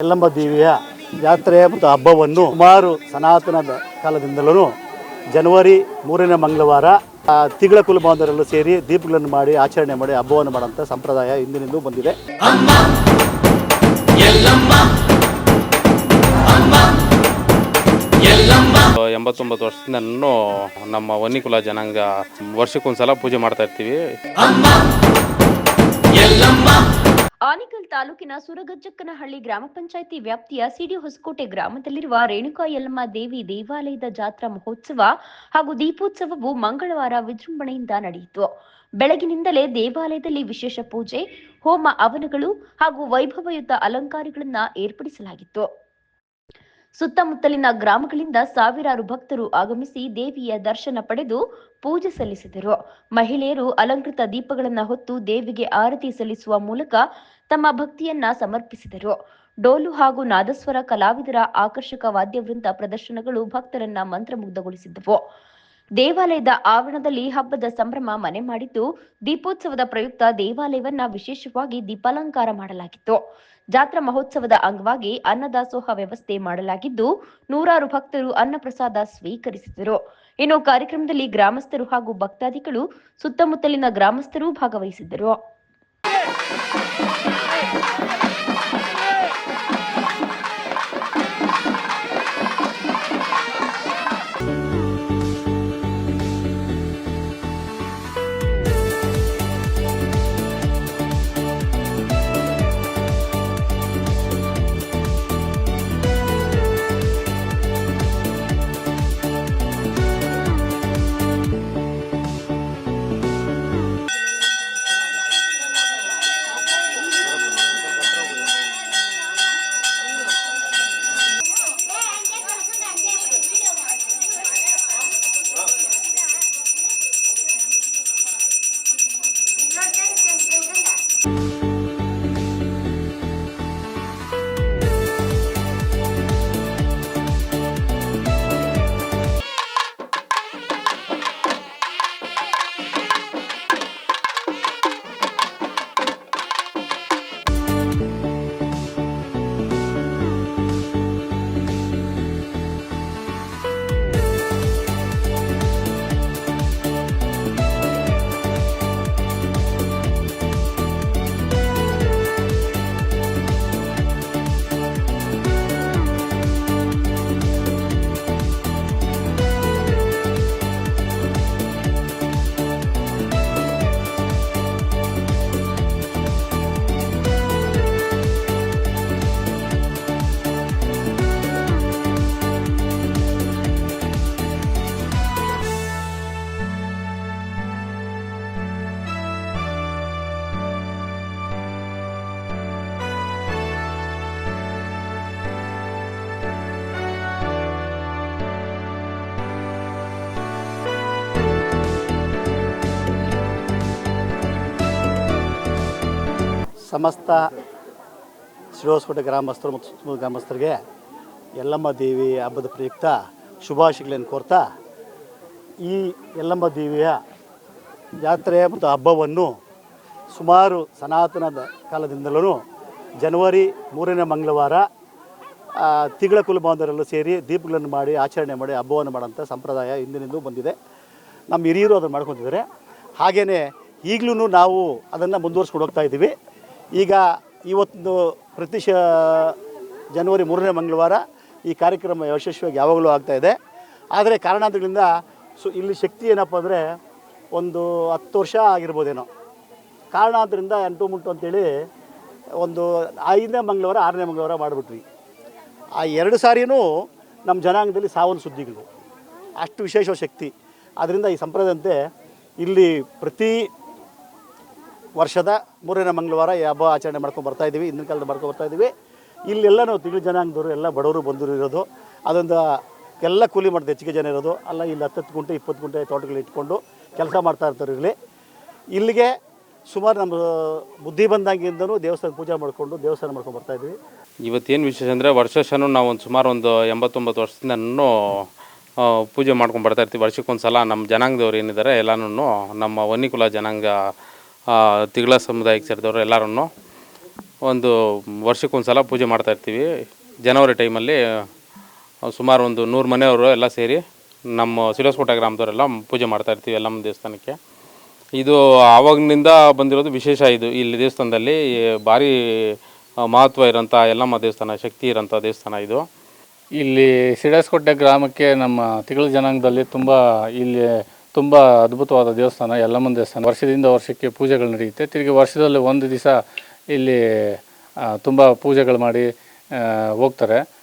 ಯಲ್ಲಮ್ಮ ದೇವಿಯ ಜಾತ್ರೆ ಮತ್ತು ಹಬ್ಬವನ್ನು ಸುಮಾರು ಸನಾತನ ಕಾಲದಿಂದಲೂ ಜನವರಿ 3ನೇ ಮಂಗಳವಾರ ತಿಂಗಳ ಕುಲ ಬಾಂಧವರೆಲ್ಲ ಸೇರಿ ದೀಪಗಳನ್ನು ಮಾಡಿ ಆಚರಣೆ ಮಾಡಿ ಹಬ್ಬವನ್ನು ಮಾಡುವಂಥ ಸಂಪ್ರದಾಯ ಹಿಂದಿನಿಂದಲೂ ಬಂದಿದೆ. 89 ವರ್ಷದಿಂದ ನಮ್ಮ ವನ್ನಿಕುಲ ಜನಾಂಗ ವರ್ಷಕ್ಕೊಂದ್ಸಲ ಪೂಜೆ ಮಾಡ್ತಾ ಇರ್ತೀವಿ. ಆನೇಕಲ್ ತಾಲೂಕಿನ ಸುರಗಜ್ಜಕ್ಕನಹಳ್ಳಿ ಗ್ರಾಮ ಪಂಚಾಯಿತಿ ವ್ಯಾಪ್ತಿಯ ಸಿಡಿ ಹೊಸಕೋಟೆ ಗ್ರಾಮದಲ್ಲಿರುವ ರೇಣುಕಾ ಯಲ್ಲಮ್ಮ ದೇವಿ ದೇವಾಲಯದ ಜಾತ್ರಾ ಮಹೋತ್ಸವ ಹಾಗೂ ದೀಪೋತ್ಸವವು ಮಂಗಳವಾರ ವಿಜೃಂಭಣೆಯಿಂದ ನಡೆಯಿತು. ಬೆಳಗಿನಿಂದಲೇ ದೇವಾಲಯದಲ್ಲಿ ವಿಶೇಷ ಪೂಜೆ, ಹೋಮ ಹವನಗಳು ಹಾಗೂ ವೈಭವಯುತ ಅಲಂಕಾರಗಳನ್ನು ಏರ್ಪಡಿಸಲಾಗಿತ್ತು. ಸುತ್ತಮುತ್ತಲಿನ ಗ್ರಾಮಗಳಿಂದ ಸಾವಿರಾರು ಭಕ್ತರು ಆಗಮಿಸಿ ದೇವಿಯ ದರ್ಶನ ಪಡೆದು ಪೂಜೆ ಸಲ್ಲಿಸಿದರು. ಮಹಿಳೆಯರು ಅಲಂಕೃತ ದೀಪಗಳನ್ನು ಹೊತ್ತು ದೇವಿಗೆ ಆರತಿ ಸಲ್ಲಿಸುವ ಮೂಲಕ ತಮ್ಮ ಭಕ್ತಿಯನ್ನ ಸಮರ್ಪಿಸಿದರು. ಡೋಲು ಹಾಗೂ ನಾದಸ್ವರ ಕಲಾವಿದರ ಆಕರ್ಷಕ ವಾದ್ಯವೃಂದ ಪ್ರದರ್ಶನಗಳು ಭಕ್ತರನ್ನ ಮಂತ್ರಮುಗ್ಧಗೊಳಿಸಿದ್ದವು. ದೇವಾಲಯದ ಆವರಣದಲ್ಲಿ ಹಬ್ಬದ ಸಂಭ್ರಮ ಮನೆ ಮಾಡಿದ್ದು, ದೀಪೋತ್ಸವದ ಪ್ರಯುಕ್ತ ದೇವಾಲಯವನ್ನ ವಿಶೇಷವಾಗಿ ದೀಪಾಲಂಕಾರ ಮಾಡಲಾಗಿತ್ತು. ಜಾತ್ರಾ ಮಹೋತ್ಸವದ ಅಂಗವಾಗಿ ಅನ್ನದಾಸೋಹ ವ್ಯವಸ್ಥೆ ಮಾಡಲಾಗಿದ್ದು, ನೂರಾರು ಭಕ್ತರು ಅನ್ನಪ್ರಸಾದ ಸ್ವೀಕರಿಸಿದರು. ಇನ್ನು ಕಾರ್ಯಕ್ರಮದಲ್ಲಿ ಗ್ರಾಮಸ್ಥರು ಹಾಗೂ ಭಕ್ತಾದಿಗಳು, ಸುತ್ತಮುತ್ತಲಿನ ಗ್ರಾಮಸ್ಥರು ಭಾಗವಹಿಸಿದ್ದರು. ಸಮಸ್ತ ಸಿಡಿ ಹೊಸಕೋಟೆ ಗ್ರಾಮಸ್ಥರು ಮತ್ತು ಸುತ್ತಮುತ್ತ ಗ್ರಾಮಸ್ಥರಿಗೆ ಯಲ್ಲಮ್ಮ ದೇವಿ ಹಬ್ಬದ ಪ್ರಯುಕ್ತ ಶುಭಾಶಯಗಳನ್ನು ಕೋರ್ತಾ, ಈ ಯಲ್ಲಮ್ಮ ದೇವಿಯ ಜಾತ್ರೆ ಮತ್ತು ಹಬ್ಬವನ್ನು ಸುಮಾರು ಸನಾತನ ಕಾಲದಿಂದಲೂ ಜನವರಿ 3ನೇ ಮಂಗಳವಾರ ತಿಂಗಳ ಕುಲ ಬಾಂಧವರೆಲ್ಲ ಸೇರಿ ದೀಪಗಳನ್ನು ಮಾಡಿ ಆಚರಣೆ ಮಾಡಿ ಹಬ್ಬವನ್ನು ಮಾಡೋಂಥ ಸಂಪ್ರದಾಯ ಹಿಂದಿನಿಂದಲೂ ಬಂದಿದೆ. ನಮ್ಮ ಹಿರಿಯರು ಅದನ್ನು ಮಾಡ್ಕೊತಿದ್ದಾರೆ. ಹಾಗೆಯೇ ಈಗಲೂ ನಾವು ಅದನ್ನು ಮುಂದುವರ್ಸ್ಕೊಂಡು ಹೋಗ್ತಾ ಇದ್ದೀವಿ. ಈಗ ಇವತ್ತು ಪ್ರತಿ ಜನವರಿ 3ನೇ ಮಂಗಳವಾರ ಈ ಕಾರ್ಯಕ್ರಮ ಯಶಸ್ವಿಯಾಗಿ ಯಾವಾಗಲೂ ಆಗ್ತಾಯಿದೆ. ಆದರೆ ಕಾರಣಾಂತರಗಳಿಂದ ಇಲ್ಲಿ ಶಕ್ತಿ ಏನಪ್ಪ ಅಂದರೆ ಒಂದು 10 ವರ್ಷ ಆಗಿರ್ಬೋದೇನೋ, ಕಾರಣಾಂತರದಿಂದ ಎಂಟು ಮುಂಟು ಅಂತೇಳಿ ಒಂದು 5ನೇ ಮಂಗಳವಾರ 6ನೇ ಮಂಗಳವಾರ ಮಾಡಿಬಿಟ್ವಿ. ಆ 2 ಸಾರಿಯೂ ನಮ್ಮ ಜನಾಂಗದಲ್ಲಿ ಸಾವನ್ನ ಸುದ್ದಿಗಳು, ಅಷ್ಟು ವಿಶೇಷ ಶಕ್ತಿ. ಆದ್ದರಿಂದ ಈ ಸಂಪ್ರದಾಯದಂತೆ ಇಲ್ಲಿ ಪ್ರತಿ ವರ್ಷದ 3ನೇ ಮಂಗಳವಾರ ಈ ಹಬ್ಬ ಆಚರಣೆ ಮಾಡ್ಕೊಂಡು ಬರ್ತಾಯಿದ್ದೀವಿ. ಹಿಂದಿನ ಕಾಲದಲ್ಲಿ ಮಾಡ್ಕೊಂಡು ಬರ್ತಾಯಿದ್ದೀವಿ. ಇಲ್ಲೆಲ್ಲ ನಾವು ತಿಂಗಳು ಜನಾಂಗದವರು ಎಲ್ಲ ಬಡವರು ಬಂದರು ಇರೋದು, ಅದೊಂದು ಎಲ್ಲ ಕೂಲಿ ಮಾಡ್ತಾರೆ. ಹೆಚ್ಚಿಗೆ ಜನ ಇರೋದು ಅಲ್ಲ, ಇಲ್ಲಿ 10 ಗುಂಟೆ 20 ಗುಂಟೆ ತೋಟಗಳು ಇಟ್ಕೊಂಡು ಕೆಲಸ ಮಾಡ್ತಾ ಇರ್ತಾರೆ. ಇಲ್ಲಿಗೆ ಸುಮಾರು ನಮ್ಮ ಬುದ್ಧಿ ಬಂದಾಗಿಂದನೂ ದೇವಸ್ಥಾನ ಪೂಜೆ ಮಾಡಿಕೊಂಡು ದೇವಸ್ಥಾನ ಮಾಡ್ಕೊಂಡು ಬರ್ತಾಯಿದ್ವಿ. ಇವತ್ತೇನು ವಿಶೇಷ ಅಂದರೆ ವರ್ಷನೂ ನಾವು ಸುಮಾರು 89 ವರ್ಷದಿಂದ ಪೂಜೆ ಮಾಡ್ಕೊಂಡು ಬರ್ತಾ ಇರ್ತೀವಿ. ವರ್ಷಕ್ಕೊಂದ್ಸಲ ನಮ್ಮ ಜನಾಂಗದವ್ರು ಏನಿದ್ದಾರೆ ಎಲ್ಲನೂ ನಮ್ಮ ವನ್ನಿಕುಲ ಜನಾಂಗ ತಿಗಳ ಸಮುದಾಯಕ್ಕೆ ಸೇರಿದವರು ಎಲ್ಲರೂ ಒಂದು ವರ್ಷಕ್ಕೊಂದ್ಸಲ ಪೂಜೆ ಮಾಡ್ತಾಯಿರ್ತೀವಿ. ಜನವರಿ ಟೈಮಲ್ಲಿ ಸುಮಾರು ಒಂದು 100 ಮನೆಯವರು ಎಲ್ಲ ಸೇರಿ ನಮ್ಮ ಸಿಡೋಸ್ಕೋಟೆ ಗ್ರಾಮದವರೆಲ್ಲ ಪೂಜೆ ಮಾಡ್ತಾಯಿರ್ತೀವಿ ಎಲ್ಲಮ್ಮ ದೇವಸ್ಥಾನಕ್ಕೆ. ಇದು ಆವಾಗಿನಿಂದ ಬಂದಿರೋದು ವಿಶೇಷ. ಇದು ಇಲ್ಲಿ ದೇವಸ್ಥಾನದಲ್ಲಿ ಭಾರಿ ಮಹತ್ವ ಇರೋಂಥ ಎಲ್ಲಮ್ಮ ದೇವಸ್ಥಾನ, ಶಕ್ತಿ ಇರೋಂಥ ದೇವಸ್ಥಾನ ಇದು. ಇಲ್ಲಿ ಸಿಡಸ್ಕೋಟೆ ಗ್ರಾಮಕ್ಕೆ ನಮ್ಮ ತಿಗಳು ಜನಾಂಗದಲ್ಲಿ ತುಂಬ ಅದ್ಭುತವಾದ ದೇವಸ್ಥಾನ ಯಲ್ಲಮ್ಮನ ದೇವಸ್ಥಾನ. ವರ್ಷದಿಂದ ವರ್ಷಕ್ಕೆ ಪೂಜೆಗಳು ನಡೆಯುತ್ತೆ. ತಿರುಗಿ ವರ್ಷದಲ್ಲಿ ಒಂದು ದಿವಸ ಇಲ್ಲಿ ತುಂಬ ಪೂಜೆಗಳು ಮಾಡಿ ಹೋಗ್ತಾರೆ.